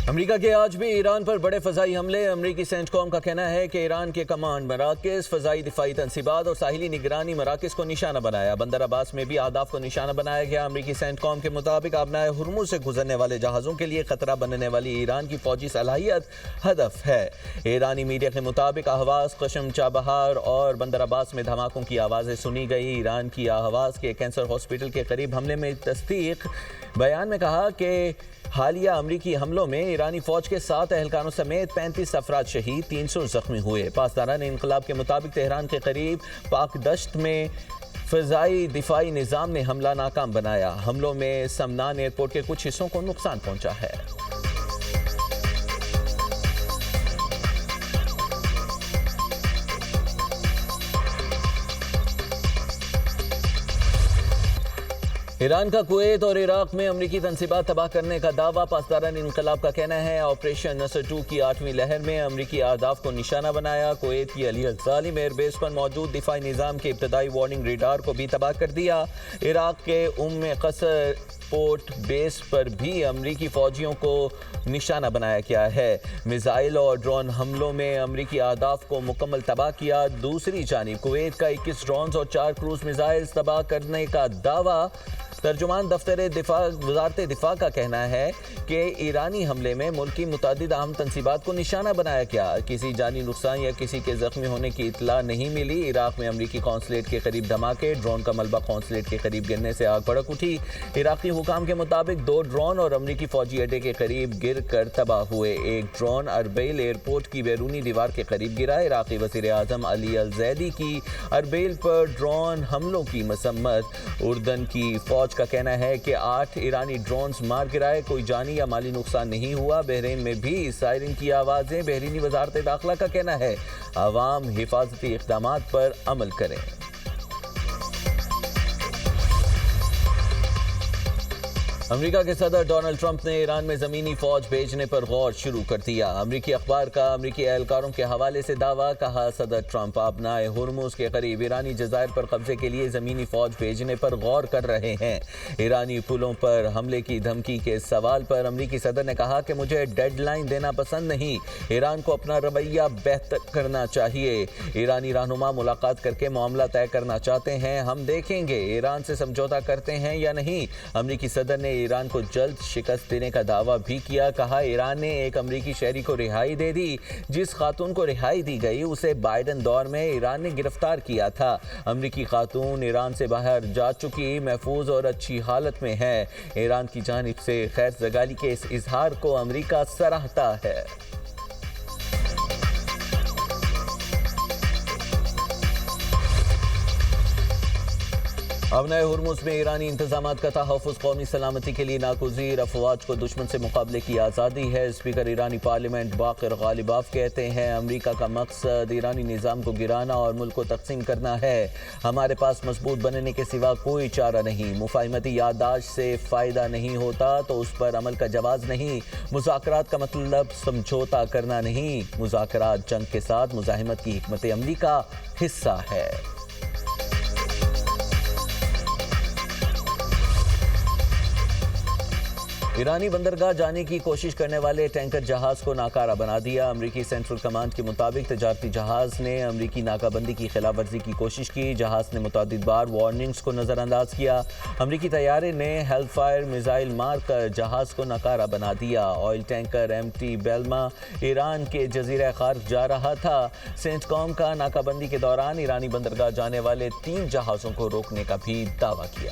امریکہ کے آج بھی ایران پر بڑے فضائی حملے۔ امریکی سینٹکام کا کہنا ہے کہ ایران کے کمانڈ مراکز، فضائی دفاعی تنصیبات اور ساحلی نگرانی مراکز کو نشانہ بنایا۔ بندر عباس میں بھی اہداف کو نشانہ بنایا گیا۔ امریکی سینٹکام کے مطابق آبنائے ہرمز سے گزرنے والے جہازوں کے لیے خطرہ بننے والی ایران کی فوجی صلاحیت ہدف ہے۔ ایرانی میڈیا کے مطابق اہواز، قشم، چابہار اور بندر عباس میں دھماکوں کی آوازیں سنی گئی۔ ایران کی اہواز کے کینسر ہاسپٹل کے قریب حملے میں تصدیق۔ بیان میں کہا کہ حالیہ امریکی حملوں میں ایرانی فوج کے 7 اہلکاروں سمیت 35 افراد شہید، 300 زخمی ہوئے۔ پاسداران انقلاب کے مطابق تہران کے قریب پاک دشت میں فضائی دفاعی نظام نے حملہ ناکام بنایا۔ حملوں میں سمنان ایئرپورٹ کے کچھ حصوں کو نقصان پہنچا ہے۔ ایران کا کویت اور عراق میں امریکی تنصیبات تباہ کرنے کا دعویٰ۔ پاسداران انقلاب کا کہنا ہے آپریشن نصر 2 کی 8ویں لہر میں امریکی اہداف کو نشانہ بنایا۔ کویت کی علی الظالم ایئر بیس پر موجود دفاعی نظام کے ابتدائی وارننگ ریڈار کو بھی تباہ کر دیا۔ عراق کے قصر پورٹ بیس پر بھی امریکی فوجیوں کو نشانہ بنایا گیا ہے۔ میزائل اور ڈرون حملوں میں امریکی اہداف کو مکمل تباہ کیا۔ دوسری جانب کویت کا 21 ڈرونز اور 4 کروز میزائلز تباہ کرنے کا دعویٰ۔ ترجمان دفتر وزارت دفاع کا کہنا ہے کہ ایرانی حملے میں ملک کی متعدد اہم تنصیبات کو نشانہ بنایا گیا۔ کسی جانی نقصان یا کسی کے زخمی ہونے کی اطلاع نہیں ملی۔ عراق میں امریکی قونصلیٹ کے قریب دھماکے، ڈرون کا ملبہ قونصلیٹ کے قریب گرنے سے آگ بھڑک اٹھی۔ عراقی حکام کے مطابق 2 ڈرون اور امریکی فوجی اڈے کے قریب گر کر تباہ ہوئے۔ ایک ڈرون اربیل ایئرپورٹ کی بیرونی دیوار کے قریب گرا۔ عراقی وزیر اعظم علی الزیدی کی اربیل پر ڈرون حملوں کی مذمت۔ اردن کی فوج کا کہنا ہے کہ 8 ایرانی ڈرونز مار گرائے، کوئی جانی یا مالی نقصان نہیں ہوا۔ بحرین میں بھی سائرن کی آوازیں۔ بحرینی وزارت داخلہ کا کہنا ہے عوام حفاظتی اقدامات پر عمل کریں۔ امریکہ کے صدر ڈونلڈ ٹرمپ نے ایران میں زمینی فوج بھیجنے پر غور شروع کر دیا۔ امریکی اخبار کا امریکی اہلکاروں کے حوالے سے دعویٰ، کہا صدر ٹرمپ آبنائے ہرمز کے قریب ایرانی جزائر پر قبضے کے لیے زمینی فوج بھیجنے پر غور کر رہے ہیں۔ ایرانی پلوں پر حملے کی دھمکی کے سوال پر امریکی صدر نے کہا کہ مجھے ڈیڈ لائن دینا پسند نہیں، ایران کو اپنا رویہ بہتر کرنا چاہیے۔ ایرانی رہنما ملاقات کر کے معاملہ طے کرنا چاہتے ہیں، ہم دیکھیں گے ایران سے سمجھوتا کرتے ہیں یا نہیں۔ امریکی صدر نے ایران کو جلد شکست دینے کا دعویٰ بھی کیا۔ کہا ایران نے ایک امریکی شہری کو رہائی دے دی۔ جس خاتون کو رہائی دی گئی اسے بائیڈن دور میں ایران نے گرفتار کیا تھا۔ امریکی خاتون ایران سے باہر جا چکی، محفوظ اور اچھی حالت میں ہے۔ ایران کی جانب سے خیر زگالی کے اس اظہار کو امریکہ سراہتا ہے۔ آبنائے ہرمز میں ایرانی انتظامات کا تحفظ قومی سلامتی کے لیے ناگزیر۔ افواج کو دشمن سے مقابلے کی آزادی ہے۔ اسپیکر ایرانی پارلیمنٹ باقر غالباف کہتے ہیں امریکہ کا مقصد ایرانی نظام کو گرانا اور ملک کو تقسیم کرنا ہے۔ ہمارے پاس مضبوط بننے کے سوا کوئی چارہ نہیں۔ مفاہمتی یادداشت سے فائدہ نہیں ہوتا تو اس پر عمل کا جواز نہیں۔ مذاکرات کا مطلب سمجھوتا کرنا نہیں۔ مذاکرات جنگ کے ساتھ مزاحمت کی حکمت عملی کا حصہ ہے۔ ایرانی بندرگاہ جانے کی کوشش کرنے والے ٹینکر جہاز کو ناکارہ بنا دیا۔ امریکی سینٹرل کمانڈ کے مطابق تجارتی جہاز نے امریکی ناکہ بندی کی خلاف ورزی کی کوشش کی۔ جہاز نے متعدد بار وارننگز کو نظر انداز کیا۔ امریکی طیارے نے ہیل فائر میزائل مار کر جہاز کو ناکارہ بنا دیا۔ آئل ٹینکر MT بیلما ایران کے جزیرہ خارق جا رہا تھا۔ سینٹکام کا ناکہ بندی کے دوران ایرانی بندرگاہ جانے والے 3 جہازوں کو روکنے کا بھی دعویٰ کیا۔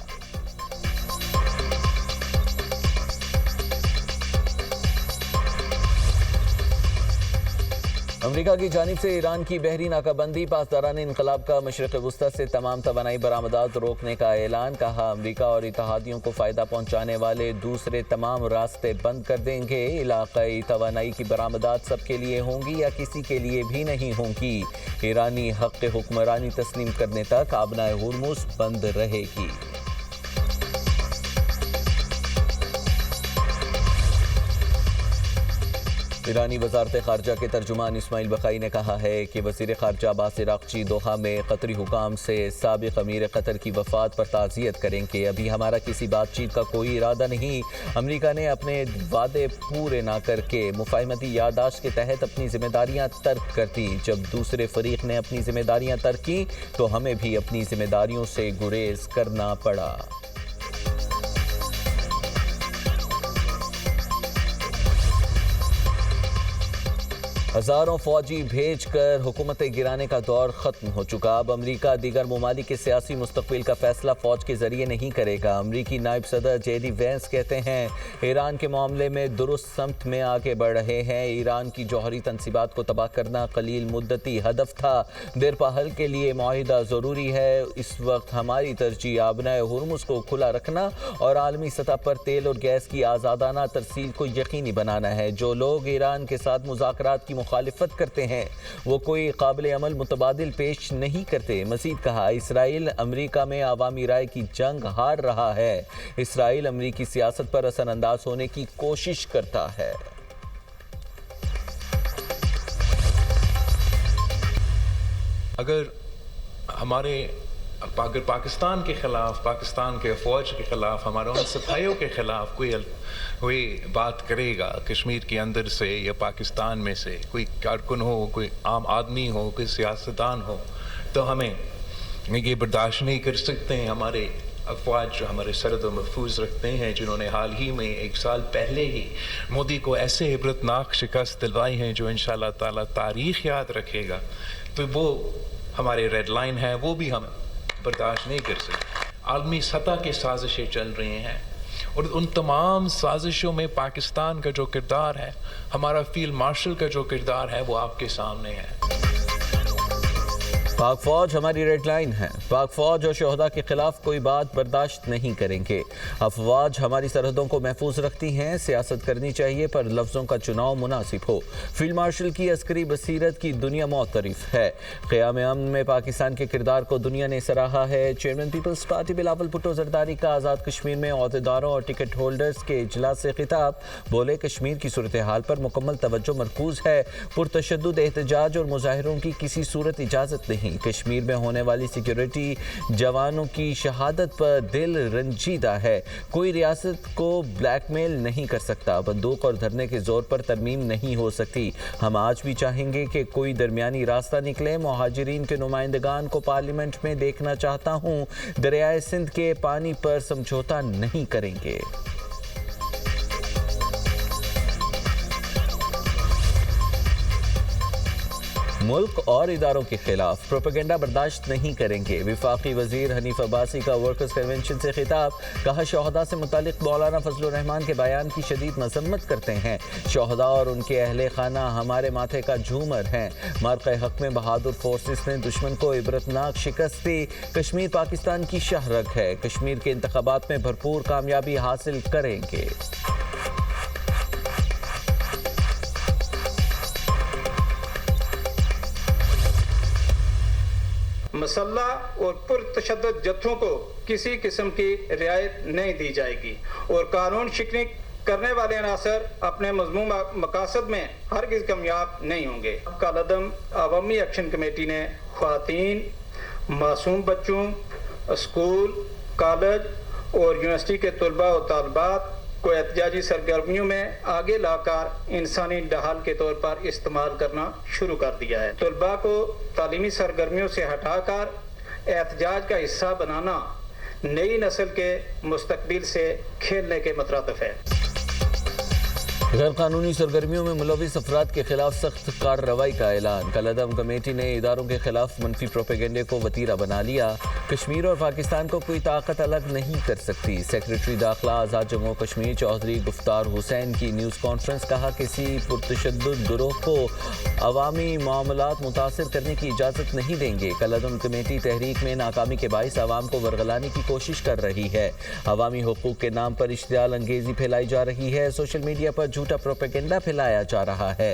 امریکہ کی جانب سے ایران کی بحری ناکہ بندی۔ پاسداران انقلاب کا مشرق وسطی سے تمام توانائی برآمدات روکنے کا اعلان۔ کہا امریکہ اور اتحادیوں کو فائدہ پہنچانے والے دوسرے تمام راستے بند کر دیں گے۔ علاقائی توانائی کی برآمدات سب کے لیے ہوں گی یا کسی کے لیے بھی نہیں ہوں گی۔ ایرانی حق حکمرانی تسلیم کرنے تک آبنائے ہرمز بند رہے گی۔ ایرانی وزارت خارجہ کے ترجمان اسماعیل بقائی نے کہا ہے کہ وزیر خارجہ عباس عراقچی دوحہ میں قطری حکام سے سابق امیر قطر کی وفات پر تعزیت کریں کہ ابھی ہمارا کسی بات چیت کا کوئی ارادہ نہیں. امریکہ نے اپنے وعدے پورے نہ کر کے مفاہمتی یادداشت کے تحت اپنی ذمہ داریاں ترک کر دی. جب دوسرے فریق نے اپنی ذمہ داریاں ترک کی تو ہمیں بھی اپنی ذمہ داریوں سے گریز کرنا پڑا. ہزاروں فوجی بھیج کر حکومت گرانے کا دور ختم ہو چکا. اب امریکہ دیگر ممالک کے سیاسی مستقبل کا فیصلہ فوج کے ذریعے نہیں کرے گا. امریکی نائب صدر جے ڈی وینس کہتے ہیں ایران کے معاملے میں درست سمت میں آگے بڑھ رہے ہیں. ایران کی جوہری تنصیبات کو تباہ کرنا قلیل مدتی ہدف تھا. دیرپا حل کے لیے معاہدہ ضروری ہے. اس وقت ہماری ترجیح آبنائے ہرمز کو کھلا رکھنا اور عالمی سطح پر تیل اور گیس کی آزادانہ ترسیل کو یقینی بنانا ہے. جو لوگ ایران کے ساتھ مذاکرات کی مخالفت کرتے ہیں وہ کوئی قابل عمل متبادل پیش نہیں کرتے. مزید کہا اسرائیل امریکہ میں عوامی رائے کی جنگ ہار رہا ہے. اسرائیل امریکی سیاست پر اثر انداز ہونے کی کوشش کرتا ہے. اگر پاکستان کے خلاف، پاکستان کے فوج کے خلاف، ہمارے ان سپاہیوں کے خلاف کوئی بات کرے گا کشمیر کے اندر سے یا پاکستان میں سے، کوئی کارکن ہو، کوئی عام آدمی ہو، کوئی سیاستدان ہو، تو ہمیں یہ برداشت نہیں کر سکتے ہیں. ہمارے افواج جو ہمارے سرحد و محفوظ رکھتے ہیں، جنہوں نے حال ہی میں 1 سال پہلے ہی مودی کو ایسے عبرتناک شکست دلوائی ہیں جو انشاءاللہ تعالیٰ تاریخ یاد رکھے گا، تو وہ ہمارے ریڈ لائن ہے، وہ بھی ہم برداشت نہیں کر سکتے. عالمی سطح کی سازشیں چل رہی ہیں اور ان تمام سازشوں میں پاکستان کا جو کردار ہے، ہمارا فیلڈ مارشل کا جو کردار ہے، وہ آپ کے سامنے ہے. پاک فوج ہماری ریڈ لائن ہے. پاک فوج اور شہداء کے خلاف کوئی بات برداشت نہیں کریں گے. افواج ہماری سرحدوں کو محفوظ رکھتی ہیں. سیاست کرنی چاہیے پر لفظوں کا چناؤ مناسب ہو. فیلڈ مارشل کی عسکری بصیرت کی دنیا معترف ہے. قیام امن میں پاکستان کے کردار کو دنیا نے سراہا ہے. چیئرمین پیپلز پارٹی بلاول بھٹو زرداری کا آزاد کشمیر میں عہدیداروں اور ٹکٹ ہولڈرز کے اجلاس سے خطاب. بولے کشمیر کی صورتحال پر مکمل توجہ مرکوز ہے. پرتشدد احتجاج اور مظاہروں کی کسی صورت اجازت نہیں. کشمیر میں ہونے والی سیکیورٹی جوانوں کی شہادت پر دل رنجیدہ ہے. کوئی ریاست کو بلیک میل نہیں کر سکتا. بندوق اور دھرنے کے زور پر ترمیم نہیں ہو سکتی. ہم آج بھی چاہیں گے کہ کوئی درمیانی راستہ نکلے. مہاجرین کے نمائندگان کو پارلیمنٹ میں دیکھنا چاہتا ہوں. دریائے سندھ کے پانی پر سمجھوتا نہیں کریں گے. ملک اور اداروں کے خلاف پروپیگنڈا برداشت نہیں کریں گے. وفاقی وزیر حنیف عباسی کا ورکرز کنونشن سے خطاب. کہا شہداء سے متعلق مولانا فضل الرحمان کے بیان کی شدید مذمت کرتے ہیں. شہداء اور ان کے اہل خانہ ہمارے ماتھے کا جھومر ہیں. مارکہ حق میں بہادر فورسز نے دشمن کو عبرتناک شکست دی. کشمیر پاکستان کی شہرگ ہے. کشمیر کے انتخابات میں بھرپور کامیابی حاصل کریں گے. مسلح اور پرتشدد جتھوں کو کسی قسم کی رعایت نہیں دی جائے گی اور قانون شکنی کرنے والے عناصر اپنے مضمون مقاصد میں ہرگز کامیاب نہیں ہوں گے. کالعدم عوامی ایکشن کمیٹی نے خواتین، معصوم بچوں، اسکول، کالج اور یونیورسٹی کے طلباء و طالبات کو احتجاجی سرگرمیوں میں آگے لا کر انسانی ڈھال کے طور پر استعمال کرنا شروع کر دیا ہے. طلباء کو تعلیمی سرگرمیوں سے ہٹا کر احتجاج کا حصہ بنانا نئی نسل کے مستقبل سے کھیلنے کے مترادف ہے. غیر قانونی سرگرمیوں میں ملوث افراد کے خلاف سخت کارروائی کا اعلان. کالعدم کمیٹی نے اداروں کے خلاف منفی پروپیگنڈے کو وتیرہ بنا لیا. کشمیر اور پاکستان کو کوئی طاقت الگ نہیں کر سکتی. سیکریٹری داخلہ آزاد جموں کشمیر چودھری گفتار حسین کی نیوز کانفرنس. کہا کسی پرتشدد گروہ کو عوامی معاملات متاثر کرنے کی اجازت نہیں دیں گے. کالعدم کمیٹی تحریک میں ناکامی کے باعث عوام کو ورغلانے کی کوشش کر رہی ہے. عوامی حقوق کے نام پر اشتعال انگیزی پھیلائی جا رہی ہے. سوشل میڈیا پر جھوٹا پروپیگنڈا پھیلایا جا رہا ہے.